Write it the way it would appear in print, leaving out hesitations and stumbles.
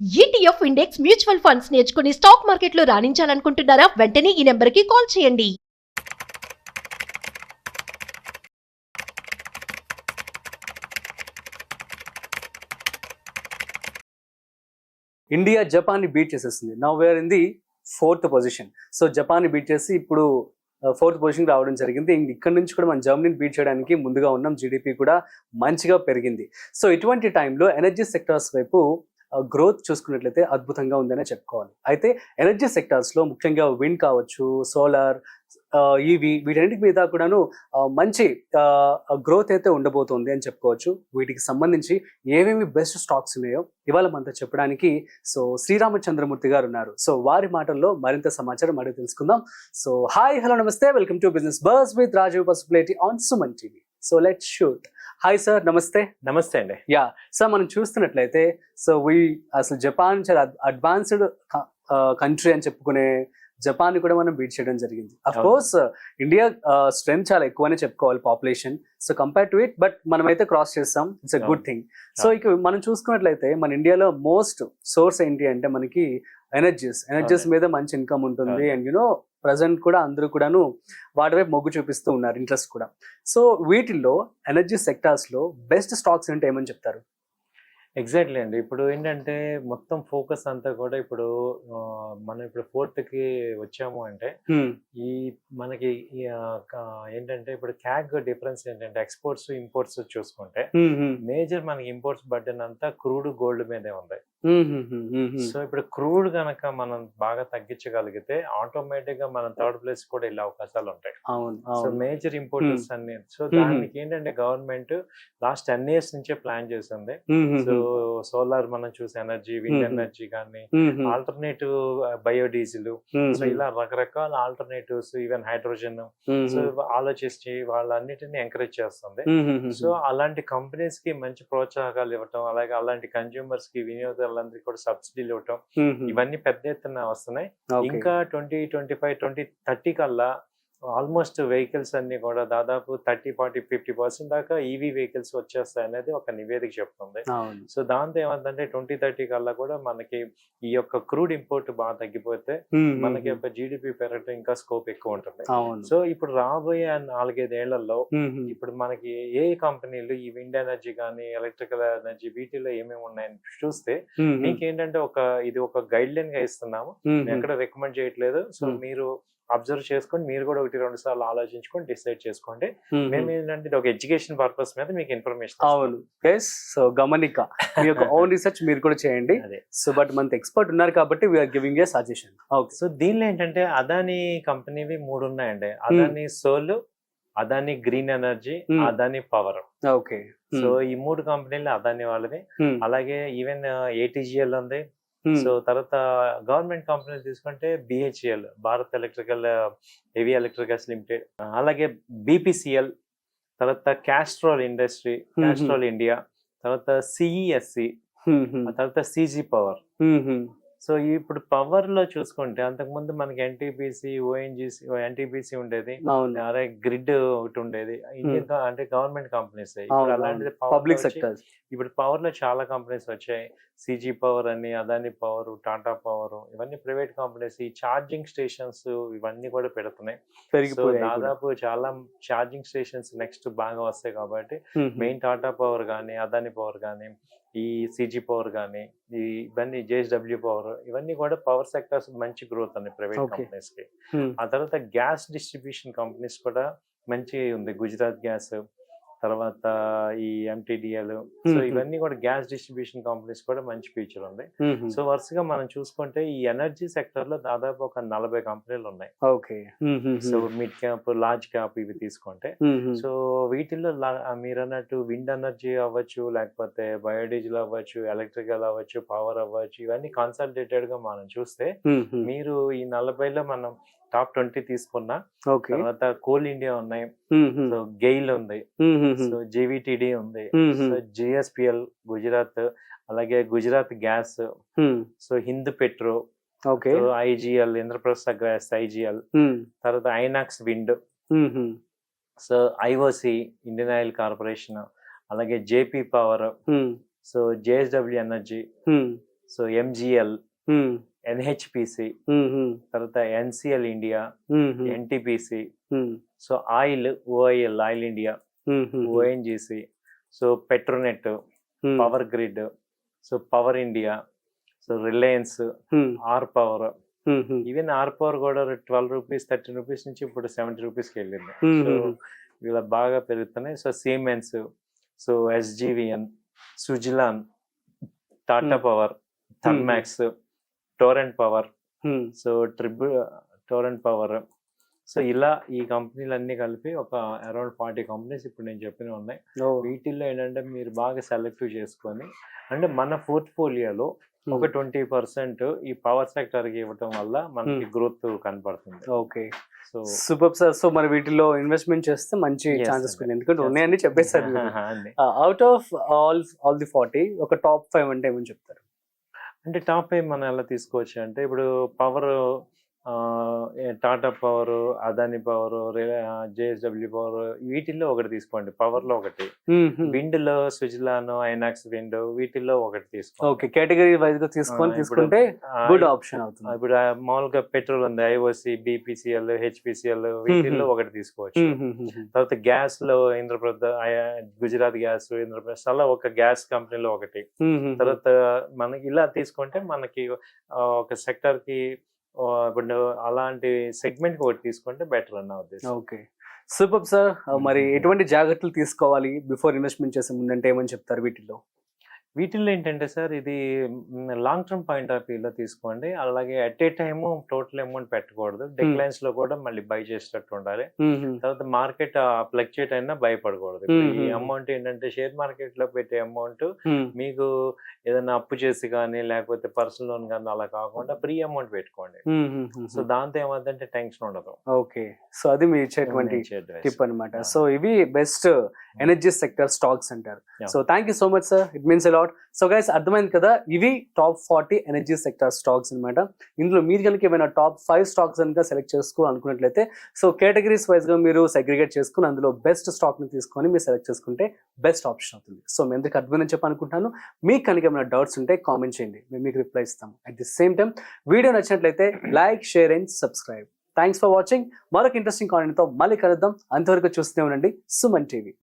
ETF index mutual funds నేర్చుకుని stock మార్కెట్లో రాణించాలనుకుంటున్నారా? వెంటనే ఈ నెంబర్కి కాల్ చేయండి. ఇండియా జపాన్ని బీట్ చేసేస్తుంది. Now we're in the 4th position. So జపాన్ని బీట్ చేసి ఇప్పుడు 4th పొజిషన్ రావడం జరిగింది. ఇక్కడ నుంచి కూడా మనం జర్మనీని బీట్ చేయడానికి ముందుగా ఉన్నాం. జీడిపి కూడా మంచిగా పెరిగింది. సో ఇటువంటి టైంలో ఎనర్జీ సెక్టార్స్ వైపు గ్రోత్ చూసుకున్నట్లయితే అద్భుతంగా ఉందనే చెప్పుకోవాలి. అయితే ఎనర్జీ సెక్టార్స్లో ముఖ్యంగా విండ్ కావచ్చు, సోలార్, ఈవీ, వీటన్నిటి మీద కూడాను మంచి గ్రోత్ అయితే ఉండబోతోంది అని చెప్పుకోవచ్చు. వీటికి సంబంధించి ఏమేమి బెస్ట్ స్టాక్స్ ఉన్నాయో ఇవాళ మనతో చెప్పడానికి శ్రీరామచంద్రమూర్తి గారు ఉన్నారు. సో వారి మాటల్లో మరింత సమాచారం అడిగి తెలుసుకుందాం. So hi, hello, namaste, welcome to business bus with Rajiv Pasupuleti on Suman TV. So let's shoot. Hi sir, namaste. Namaste అండి. యా సార్, మనం చూస్తున్నట్లయితే అసలు జపాన్ చాలా అడ్వాన్స్డ్ కంట్రీ అని చెప్పుకునే జపాన్ కూడా మనం బీట్ చేయడం జరిగింది. అఫ్ కోర్స్ ఇండియా స్ట్రెంత్ చాలా ఎక్కువనే చెప్పుకోవాలి population, so compare to it, but మనమైతే క్రాస్ చేస్తాం. It's a good thing. So ఇక మనం చూసుకున్నట్లయితే మన ఇండియాలో మోస్ట్ సోర్స్ ఏంటి అంటే మనకి ఎనర్జీస్ మీద మంచి ఇన్కమ్ ఉంటుంది. అండ్ ప్రజెంట్ కూడా అందరూ కూడాను వాటి వైపు మొగ్గు చూపిస్తూ ఉన్నారు, ఇంట్రెస్ట్ కూడా. సో వీటిల్లో ఎనర్జీ సెక్టార్స్ లో బెస్ట్ స్టాక్స్ అంటే ఏమని చెప్తారు? ఎగ్జాక్ట్లీ అండి. ఇప్పుడు ఏంటంటే మొత్తం ఫోకస్ అంతా కూడా ఇప్పుడు మనం ఇప్పుడు 4th వచ్చాము అంటే ఈ మనకి ఏంటంటే ఇప్పుడు క్యాగ్ డిఫరెన్స్ ఏంటంటే ఎక్స్పోర్ట్స్ ఇంపోర్ట్స్ చూసుకుంటే మేజర్ మనకి ఇంపోర్ట్స్ బర్డెన్ అంతా క్రూడ్ గోల్డ్ మీదే ఉంది. సో ఇప్పుడు క్రూడ్ కనుక మనం బాగా తగ్గించగలిగితే ఆటోమేటిక్ గా మనం 3rd ప్లేస్ కూడా వెళ్ళే అవకాశాలు ఉంటాయి. సో మేజర్ ఇంపోర్టర్స్ అన్ని. సో దానికి ఏంటంటే గవర్నమెంట్ లాస్ట్ 10 years నుంచే ప్లాన్ చేసింది. సో సోలార్ మనం చూసే ఎనర్జీ, విండ్ ఎనర్జీ కానీ, ఆల్టర్నేటివ్ బయోడీజిల్, సో ఇలా రకరకాల ఆల్టర్నేటివ్స్, ఈవెన్ హైడ్రోజన్, సో ఆలోచించి వాళ్ళన్నిటిని ఎంకరేజ్ చేస్తుంది. సో అలాంటి కంపెనీస్ కి మంచి ప్రోత్సాహకాలు ఇవ్వటం, అలాగే అలాంటి కన్స్యూమర్స్ కి, వినియోగదారులందరికీ కూడా సబ్సిడీలు ఇవ్వటం, ఇవన్నీ పెద్ద ఎత్తున వస్తున్నాయి. ఇంకా 2025, 2030 కల్లా ఆల్మోస్ట్ వెహికల్స్ అన్ని కూడా దాదాపు 30, 40, 50% దాకా ఈవీ వెహికల్స్ వచ్చేస్తాయి అనేది ఒక నివేదిక చెప్తుంది. సో దాంతో ఏమంటే 2030 కల్లా కూడా మనకి ఈ యొక్క క్రూడ్ ఇంపోర్ట్ బాగా తగ్గిపోతే మనకి యొక్క జీడిపి పెరగడం ఇంకా స్కోప్ ఎక్కువ ఉంటుంది. సో ఇప్పుడు రాబోయే 4-5 ఏళ్లలో ఇప్పుడు మనకి ఏ కంపెనీలు ఈ విండ్ ఎనర్జీ కానీ, ఎలక్ట్రికల్ ఎనర్జీ, వీటిలో ఏమేమి ఉన్నాయని చూస్తే మీకేంటంటే ఇది ఒక గైడ్ లైన్ గా ఇస్తున్నాము, ఎక్కడ రికమెండ్ చేయట్లేదు. సో మీరు అబ్జర్వ్ చేసుకొని మీరు కూడా 1-2 సార్లు ఆలోచించుకొని డిసైడ్ చేసుకోండి. మేము ఏంటంటే ఇది ఒక ఎడ్యుకేషన్ పర్పస్ మీద మీకు ఇన్ఫర్మేషన్. అవును, సో గమనిక మీ యొక్క ఓన్ రీసెర్చ్ మీరు కూడా చేయండి. సో బట్ మనకి ఎక్స్పర్ట్ ఉన్నారు కాబట్టి we're giving a suggestion. Okay. So దీనిలో ఏంటంటే అదానీ కంపెనీవి 3 ఉన్నాయండి. Adani sol, Adani green energy, Adani power. Okay. So ఈ 3 కంపెనీలు అదానీ వాళ్ళవి. అలాగే ఈవెన్ ఏటీజీఎల్ ఉంది. సో తర్వాత గవర్నమెంట్ కంపెనీలు తీసుకుంటే BHEL, Bharat electrical heavy electricals limited, అలాగే బీపీసీఎల్, తర్వాత క్యాస్ట్రోల్ ఇండస్ట్రీ, క్యాస్ట్రోల్ ఇండియా, తర్వాత సిఈఎస్సి, తర్వాత సిజీ పవర్. సో ఇప్పుడు పవర్ లో చూసుకుంటే అంతకుముందు మనకి ఎన్టీపీసీ, ఓఎన్జీసీ, ఎన్టీపీసీ ఉండేది, గ్రిడ్ ఒకటి ఉండేది, ఇండియన్ అంటే గవర్నమెంట్ కంపెనీస్. ఇప్పుడు అలాంటిది పబ్లిక్ సెక్టర్. ఇప్పుడు పవర్ లో చాలా కంపెనీస్ వచ్చాయి. సిజీ పవర్ అని, అదానీ పవర్, టాటా పవర్, ఇవన్నీ ప్రైవేట్ కంపెనీస్. ఈ ఛార్జింగ్ స్టేషన్స్ ఇవన్నీ కూడా పెడుతున్నాయి. దాదాపు చాలా ఛార్జింగ్ స్టేషన్స్ నెక్స్ట్ బాగా వస్తాయి కాబట్టి మెయిన్ టాటా పవర్ కానీ, అదానీ పవర్ కానీ, ఈ సిజీ పవర్ కానీ, ఇవన్నీ జేఎస్డబ్ల్యూ పవర్, ఇవన్నీ కూడా పవర్ సెక్టర్స్ మంచి గ్రోత్ ఉన్నాయి ప్రైవేట్ కంపెనీస్ కి. ఆ తర్వాత గ్యాస్ డిస్ట్రిబ్యూషన్ కంపెనీస్ కూడా మంచి ఉంది. గుజరాత్ గ్యాస్, తర్వాత ఈ ఎంటీడీఎల్, సో ఇవన్నీ కూడా గ్యాస్ డిస్ట్రిబ్యూషన్ కంపెనీస్ కూడా మంచి ఫ్యూచర్ ఉంది. సో వరుసగా మనం చూసుకుంటే ఈ ఎనర్జీ సెక్టర్ లో దాదాపు ఒక 40 కంపెనీలు ఉన్నాయి. Okay. So mid cap, large cap ఇవి తీసుకుంటే, సో వీటిల్లో మీరు అన్నట్టు విండ్ ఎనర్జీ అవ్వచ్చు, లేకపోతే బయోడీజిల్ అవ్వచ్చు, ఎలక్ట్రికల్ అవ్వచ్చు, పవర్ అవ్వచ్చు, ఇవన్నీ కన్సల్టేటెడ్ గా మనం చూస్తే మీరు ఈ 40లో మనం టాప్ 20 తీసుకున్నా, తర్వాత కోల్ ఇండియా ఉన్నాయి, సో గెయిల్ ఉంది, సో జేవిటిడి ఉంది, సో జిఎస్పిఎల్ గుజరాత్, అలాగే Gujarat gas, so Hind petro, IGL, Indraprastha gas, IGL, తర్వాత Inox wind, so IOC, Indian oil corporation, అలాగే JP power, so JSW energy, so MGL, Hmm. NHPC, Hmm. తర్వాత NCL India, Hmm. NTPC, Hmm. So oil OIL, oil India, Hmm. ONGC, so Petronet, Hmm. Power grid, so power India, so Reliance, Hmm. Are power. Hmm. Even R power కూడా 12 rupees 13 rupees నుంచి ఇప్పుడు 70 రూపీస్కి వెళ్ళింది. Hmm. So ఇలా బాగా పెరుగుతున్నాయి. So Siemens, so SJVN, Suzlon, Tata power, Thermax, Torrent power, Hmm. So Torrent power. So ఇలా ఈ కంపెనీలన్నీ కలిపి ఒక అరౌండ్ 40 కంపెనీస్ ఇప్పుడు నేను చెప్పినవి ఉన్నాయి. Oh. వీటిల్లో ఏంటంటే మీరు బాగా సెలెక్టివ్ చేసుకొని, అంటే మన పోర్ట్ఫోలియోలో ఒక 20% ఈ పవర్ సెక్టర్కి ఇవ్వటం వల్ల మనకి గ్రోత్ కనపడుతుంది. Okay, so super sir. So మన వీటిలో ఇన్వెస్ట్మెంట్ చేస్తే మంచి Yes, ఛాన్సెస్ sir. ఉన్నాయి, ఎందుకంటే ఉన్నాయని చెప్పేసారు మీరు. అన్ని. అవుట్ ఆఫ్ ఆల్ ది 40 ఒక టాప్ 5 అంటే ఏమని చెప్తారు? అంటే టాప్ ఏం మనం ఎలా తీసుకోవచ్చు అంటే ఇప్పుడు power, Tata power, Adani power, JSW power, వీటిల్లో ఒకటి తీసుకోండి. పవర్ లో ఒకటి, విండ్ లో సుజిలాన్, ఐనాక్స్ విండ్, వీటిల్లో ఒకటి తీసుకోండి. ఓకే, కేటగిరీ వైజ్ గా తీసుకుంటే గుడ్ ఆప్షన్ అవుతుంది. ఇప్పుడు మామూలుగా పెట్రోల్ ఉంది, ఐఓసి, బీపీసీఎల్, హెచ్పిసిఎల్, వీటిల్లో ఒకటి తీసుకోవచ్చు. తర్వాత గ్యాస్ లో గుజరాత్ గ్యాస్, ఇంద్రప్రదేశ్, అలా ఒక గ్యాస్ కంపెనీలో ఒకటి. తర్వాత మనకి ఇలా తీసుకుంటే మనకి ఒక సెక్టర్ కి ఇప్పుడు అలాంటి సెగ్మెంట్ ఒకటి తీసుకుంటే బెటర్ అన్న ఉద్దేశం. Okay, super sir. మరి ఎటువంటి జాగ్రత్తలు తీసుకోవాలి బిఫోర్ ఇన్వెస్ట్మెంట్ చేసే ముందంటే ఏమని చెప్తారు వీటిల్లో? వీటిల్లో ఏంటంటే సార్, ఇది లాంగ్ టర్మ్ పాయింట్ ఆఫ్ వ్యూలో తీసుకోండి. అలాగే at a time total amount పెట్టకూడదు. డిక్లైన్స్ లో కూడా మళ్ళీ బై చేసేటట్టు ఉండాలి. తర్వాత మార్కెట్ ఫ్లక్చుయేట్ అయినా భయపడకూడదు. ఈ అమౌంట్ ఏంటంటే షేర్ మార్కెట్ లో పెట్టే అమౌంట్ మీకు ఏదైనా అప్పు చేసి కానీ లేకపోతే పర్సనల్ లోన్ కానీ అలా కాకుండా ఫ్రీ అమౌంట్ పెట్టుకోండి. సో దాంతో ఏమవుతుందంటే టెన్షన్ ఉండదు. ఓకే, సో అది మీరు ఇచ్చేటువంటి టిప్ అనమాట. సో ఇవి బెస్ట్ ఎనర్జీ సెక్టర్ స్టాక్స్ అంటారు. So thank you so much sir, it means a lot. So guys, అర్థమైంది కదా, ఇవి టాప్ 40 ఎనర్జీ సెక్టర్ స్టాక్స్ అనమాట. ఇందులో మీరు కనుక ఏమైనా టాప్ 5 స్టాక్స్ కనుక సెలెక్ట్ చేసుకోవాలనుకున్నట్లయితే, సో కేటగిరీస్ వైజ్ గా మీరు సెగ్రిగేట్ చేసుకుని అందులో బెస్ట్ స్టాక్ ని తీసుకొని మీరు సెలెక్ట్ చేసుకుంటే బెస్ట్ ఆప్షన్ అవుతుంది. సో మీ అందరికి అర్థమైందని చెప్పనుకుంటున్నాను. మీకు కనుక ఏమైనా డౌట్స్ ఉంటే కామెంట్ చేయండి, మేము మీకు రిప్లై ఇస్తాము. At the same time video నచ్చినట్లయితే like, share and subscribe. Thanks for watching. మరొక ఇంట్రెస్టింగ్ కాంటెంట్ తో మళ్ళీ కలుద్దాం. అంతవరకు చూస్తూనే ఉండండి సుమన్ టీవీ.